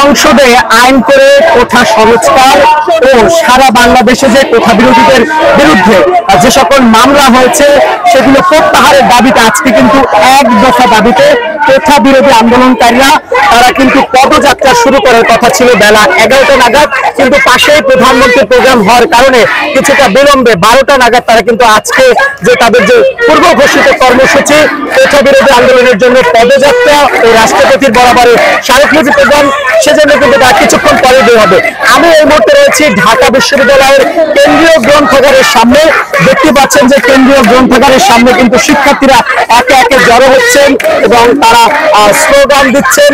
সংসদে আইন করে কোঠা সংস্কার ও সারা বাংলাদেশে যে কোঠা বিরোধীদের বিরুদ্ধে যে সকল মামলা হয়েছে সেগুলো প্রত্যাহারের দাবিতে আজকে কিন্তু এক দফা দাবিতে কোঠা বিরোধী আন্দোলনকারীরা তারা কিন্তু পদযাত্রা শুরু করার কথা ছিল বেলা 11টা নাগাদ, কিন্তু পাশে প্রধানমন্ত্রীর প্রোগ্রাম হওয়ার কারণে কিছুটা বিলম্বে 12টা নাগাদ তারা কিন্তু আজকে যে তাদের যে পূর্ব ঘোষিত কর্মসূচি কোঠা বিরোধী আন্দোলনের জন্য পদযাত্রা ও রাষ্ট্রপতির বরাবরে স্মারকলিপি প্রদান, সেজন্য কিন্তু তা কিছুক্ষণ পরে বের হবে। আমি এই মুহূর্তে রয়েছি ঢাকা বিশ্ববিদ্যালয়ের কেন্দ্রীয় গ্রন্থাগারের সামনে। দেখতে পাচ্ছেন যে কেন্দ্রীয় গ্রন্থাগারের সামনে কিন্তু শিক্ষার্থীরা একে একে জড়ো হচ্ছেন এবং তারা স্লোগান দিচ্ছেন।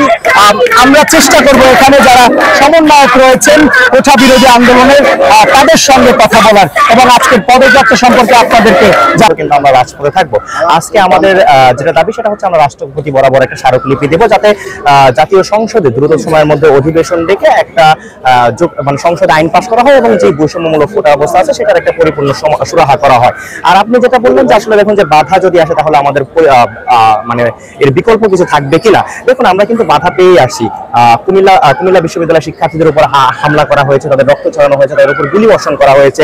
আমরা চেষ্টা করব এখানে যারা সমন্বয়ক রয়েছেন কোঠা বিরোধী আন্দোলনের তাদের সঙ্গে কথা বলার এবং আজকের পদযাত্রা সম্পর্কে আপনাদেরকে কিন্তু আমরা রাজপথে থাকবো। আজকে আমাদের যেটা দাবি সেটা হচ্ছে আমরা রাষ্ট্রপতি বরাবর একটা স্মারকলিপি দেব, যাতে জাতীয় সংসদে দ্রুত সময়ের মধ্যে অধিবেশন ডেকে একটা মানে সংসদে আইন পাস করা হয় এবং যে বৈষম্যমূলক কোটা অবস্থা আছে সেটার একটা পরিপূর্ণ সুরাহা করা হয়। আর আপনি যেটা বললেন যে আসলে দেখুন যে বাধা যদি আসে তাহলে আমাদের মানে এর বিকল্প কিছু থাকবে কিনা। দেখুন আমরা কিন্তু বাধা পেয়ে আসি। কুমিল্লা বিশ্ববিদ্যালয়ের শিক্ষার্থীদের উপর হামলা করা হয়েছে, তাদের রক্ত ছড়ানো হয়েছে, তাদের উপর গুলি বর্ষণ করা হয়েছে।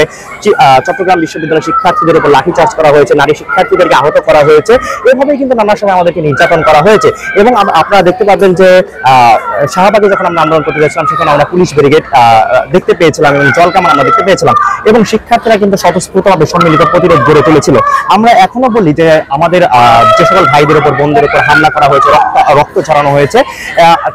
চট্টগ্রাম বিশ্ববিদ্যালয়ের শিক্ষার্থীদের উপর লাঠিচার্জ করা হয়েছে, নারী শিক্ষার্থীদেরকে আহত করা হয়েছে। এভাবেই কিন্তু নানা সময় আমাদেরকে নির্যাতন করা হয়েছে। এবং আপনারা দেখতে পাবেন যে শাহবাগে যখন আমরা আন্দোলন করতে যাচ্ছিলাম সেখানে আমরা পুলিশ ব্রিগেড দেখতে পেয়েছিলাম এবং জলকামান আমরা দেখতে পেয়েছিলাম এবং শিক্ষার্থীরা কিন্তু স্বতঃস্ফূর্তভাবে সম্মিলিত প্রতিরোধ গড়ে তুলেছিল। আমরা এখনো বলি যে আমাদের যে সকল ভাইদের উপর বোনদের উপর হামলা করা হয়েছে, রক্ত ছড়ানো হয়েছে,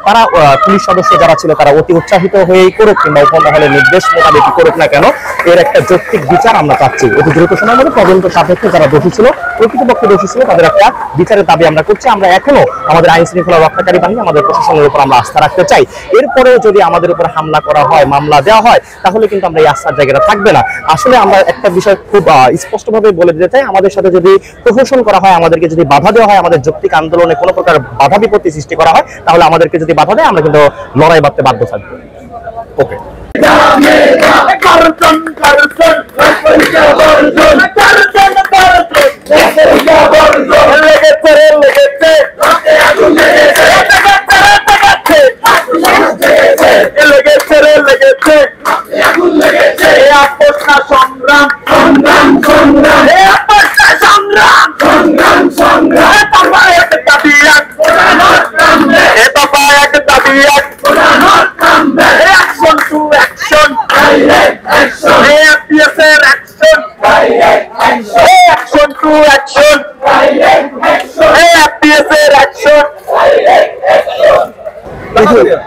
তারা পুলিশ সদস্য যারা ছিল তারা অতি উৎসাহিত হয়েই করুক কিংবা উপমহলের নির্দেশ মোতাবেক করুক না কেন, এর একটা যৌক্তিক বিচার আমরা চাচ্ছি। অতি দ্রুত সময়ের মধ্যে তদন্ত সাপেক্ষে যারা দোষী ছিল, প্রকৃতপক্ষে দোষী ছিল, তাদের একটা বিচারের দাবি আমরা করছি। আমরা এখনো আমাদের আইন শৃঙ্খলা রক্ষাকারী বাহিনী, আমাদের প্রশাসনের উপর আমরা আস্থা রাখতে চাই। এরপরেও যদি আমাদের উপর হামলা করা হয়, মামলা দেওয়া হয়, তাহলে কিন্তু আমরা এই আস্থার জায়গাটা থাকবে না। আসলে আমরা একটা বিষয় খুব স্পষ্টভাবে বলে দিতে চাই, আমাদের সাথে যদি প্রহসন করা হয়, আমাদেরকে যদি বাধা দেওয়া হয়, আমাদের যৌক্তিক আন্দোলনে কোনো প্রকার বাধা বিপত্তি সৃষ্টি করা হয়, তাহলে আমাদেরকে যদি বাধা দেয় আমরা কিন্তু লড়াই বাঁধতে বাধ্য থাকবো। ওকে।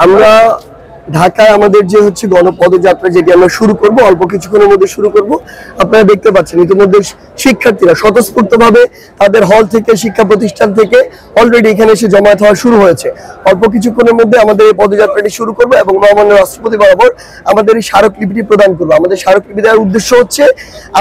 আমরা ঢাকায় আমাদের যে হচ্ছে গণপদযাত্রা যেটি আমরা শুরু করব, অল্প কিছুক্ষণের মধ্যে শুরু করব। আপনারা দেখতে পাচ্ছেন ইতিমধ্যে শিক্ষার্থীরা স্বতঃস্ফূর্তভাবে তাদের হল থেকে, শিক্ষা প্রতিষ্ঠান থেকে অলরেডি এখানে এসে জমায়েত হওয়া শুরু হয়েছে। অল্প কিছুক্ষণের মধ্যে আমাদের এই পদযাত্রাটি শুরু করব এবং মহামান্য রাষ্ট্রপতি বরাবর আমাদের এই স্মারকলিপিটি প্রদান করবো। আমাদের স্মারকলিপি দেওয়ার উদ্দেশ্য হচ্ছে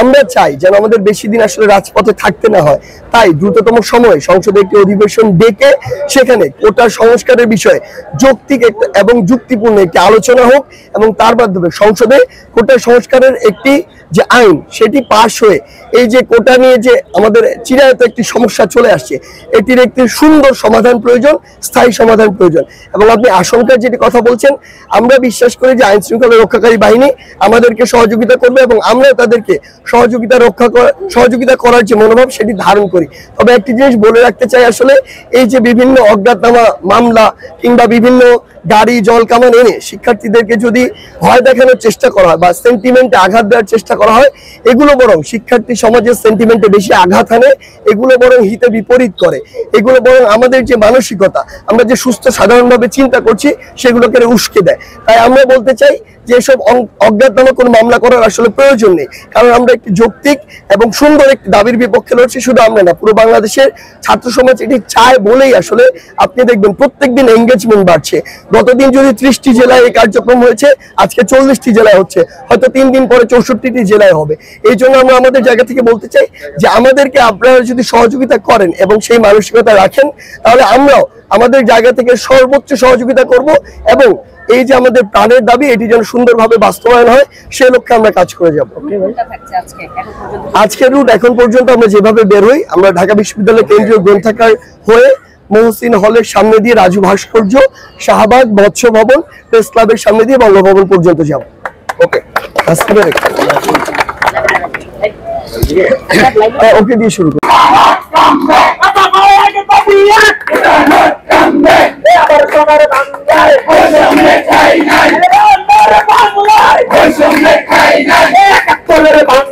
আমরা চাই যেন আমাদের বেশি দিন আসলে রাজপথে থাকতে না হয়, তাই দ্রুততম সময়ে সংসদে একটি অধিবেশন ডেকে সেখানে কোটা সংস্কারের বিষয়ে যৌক্তিক এবং যুক্তিপূর্ণ একটি আলোচনা হোক এবং তার মাধ্যমে সংসদে কোটা সংস্কারের একটি যে আইন সেটি পাশ হয়ে এই যে কোটা নিয়ে যে আমাদের চিরায়ত একটি সমস্যা চলে আসছে, এটির একটি সুন্দর সমাধান প্রয়োজন, স্থায়ী সমাধান প্রয়োজন। এবং আপনি আশঙ্কার যেটি কথা বলছেন, আমরা বিশ্বাস করি যে আইন শৃঙ্খলা রক্ষাকারী বাহিনী আমাদেরকে সহযোগিতা করবে এবং আমরা তাদেরকে সহযোগিতা করার যে মনোভাব সেটি ধারণ করি। তবে একটি জিনিস বলে রাখতে চাই, আসলে এই যে বিভিন্ন অজ্ঞাতনামা মামলা কিংবা বিভিন্ন গাড়ি জল কামান এনে শিক্ষার্থীদেরকে যদি ভয় দেখানোর চেষ্টা করা হয় বা সেন্টিমেন্টে আঘাত দেওয়ার চেষ্টা করা হয়, এগুলো বরং শিক্ষার্থী সমাজের সেন্টিমেন্টে বেশি আঘাত আনে, এগুলো বরং হিতে বিপরীত করে, এগুলো বরং আমাদের যে মানসিকতা, আমরা যে সুস্থ সাধারণভাবে চিন্তা করছি সেগুলোকে উস্কে দেয়। তাই আমরা বলতে চাই যে এসব অজ্ঞাতনামা কোনো মামলা করার আসলে প্রয়োজন নেই, কারণ আমরা একটি যৌক্তিক এবং সুন্দর একটি দাবির বিপক্ষে লড়ছি। শুধু আমরা না, পুরো বাংলাদেশের ছাত্র সমাজ এটি চায় বলেই আসলে আপনি দেখবেন প্রত্যেকদিন এঙ্গেজমেন্ট বাড়ছে। গতদিন যদি 30টি জেলায় এই কার্যক্রম হয়েছে, আজকে 40টি জেলায় হচ্ছে, হয়তো 3 দিন পরে 64টি জেলায় হবে। এই জন্য আমরা আমাদের জায়গা থেকে বলতে চাই যে আমাদেরকে আপনারা যদি সহযোগিতা করেন এবং সেই মানসিকতা রাখেন, তাহলে আমরাও আমাদের জায়গা থেকে সর্বোচ্চ সহযোগিতা করব এবং এই যে আমাদের প্রাণের দাবি এটি যেন সুন্দরভাবে বাস্তবায়ন হয় সে লক্ষ্যে আমরা কাজ করে যাব। আজকের রুট এখন পর্যন্ত আমরা যেভাবে বের হই, আমরা ঢাকা বিশ্ববিদ্যালয় কেন্দ্রীয় গ্রন্থাগার হয়ে মহসিন হলের সামনে দিয়ে রাজু ভাস্কর্য, শাহবাগ, মৎস্য ভবন, প্রেস ক্লাবের সামনে দিয়ে বঙ্গভবন পর্যন্ত যাব। ওকে, ওকে দিয়ে শুরু করি। বাংলায়